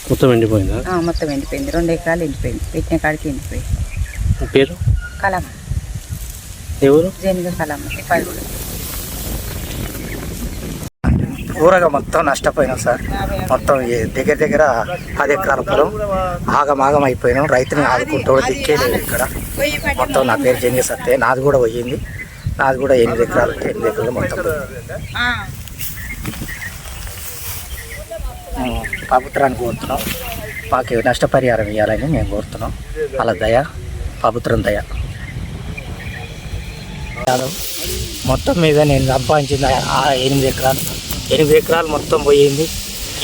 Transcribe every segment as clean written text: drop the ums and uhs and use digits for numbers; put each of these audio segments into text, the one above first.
మొత్తం ఎండిపోయిందా? మొత్తం ఎండిపోయింది. 2 ఎకరాలు ఎండిపోయింది. పెట్టిన కాడికి ఎండిపోయింది. పేరు కలమ్మ. ఎవరు? జేనిగా కలమ్మ. తిప్పాలి. ఊరగా మొత్తం నష్టపోయినాం సార్. మొత్తం దగ్గర దగ్గర 10 ఎకరాల పొలం ఆగమాగం అయిపోయినాం. రైతుని ఆదుకుంటూ దిక్కే లేదు ఇక్కడ. మొత్తం నా పేరు జంగి సత్తే. నాది కూడా పోయింది. నాది కూడా 8 ఎకరాలు 8 ఎకరాలు మొత్తం ప్రభుత్వానికి కోరుతున్నాం. మాకు నష్టపరిహారం ఇవ్వాలని మేము కోరుతున్నాం. అలా దయ, ప్రభుత్వం దయ. మొత్తం మీద నేను సంపాదించింది 8 ఎకరాలు మొత్తం పోయింది.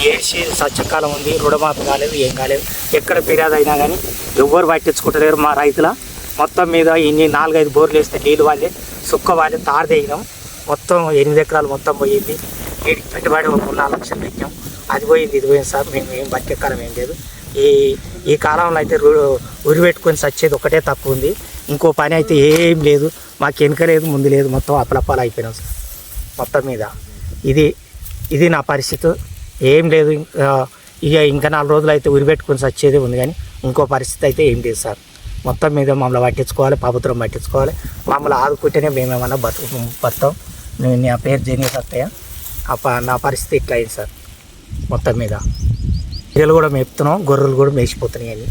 ఏసీ సత్యకాలం ఉంది. రుణమాఫీ కాలేదు, ఏం కాలేదు. ఎక్కడ ఫిర్యాదు అయినా కానీ ఎవ్వరు పట్టించుకుంటలేరు మా రైతుల. మొత్తం మీద ఇన్ని 4-5 బోర్లు వేస్తే నీళ్ళు వాళ్ళే సుక్క వాళ్ళే తారు తెగినాం. మొత్తం 8 ఎకరాలు మొత్తం పోయింది. వీటికి పెట్టుబడి 4 లక్షలు పెట్టాం. అది పోయింది, ఇది పోయింది సార్. మేము ఏం బతికే కాలం ఏం లేదు. ఈ కాలంలో అయితే ఉరి పెట్టుకొని సచ్చేది ఒకటే తక్కువ ఉంది. ఇంకో పని అయితే ఏం లేదు. మాకు వెనుక లేదు, ముందు లేదు. మొత్తం అప్పలప్పాలు అయిపోయినాం సార్. మొత్తం మీద ఇది నా పరిస్థితి. ఏం లేదు. ఇక ఇంకా 4 రోజులు అయితే ఉరి పెట్టుకొని సచ్చేది ఉంది, కానీ ఇంకో పరిస్థితి అయితే ఏం లేదు సార్. మొత్తం మీద మమ్మల్ని పట్టించుకోవాలి, ప్రభుత్వం పట్టించుకోవాలి. మమ్మల్ని ఆదుకుంటేనే మేమేమన్నా బతాం. నా పేరు జేనిగా సత్తయ్య. నా పరిస్థితి ఇట్లా అయింది సార్. మొత్తం మీద పిల్లలు కూడా మేపుతున్నాం, గొర్రెలు కూడా మేసిపోతున్నాయి.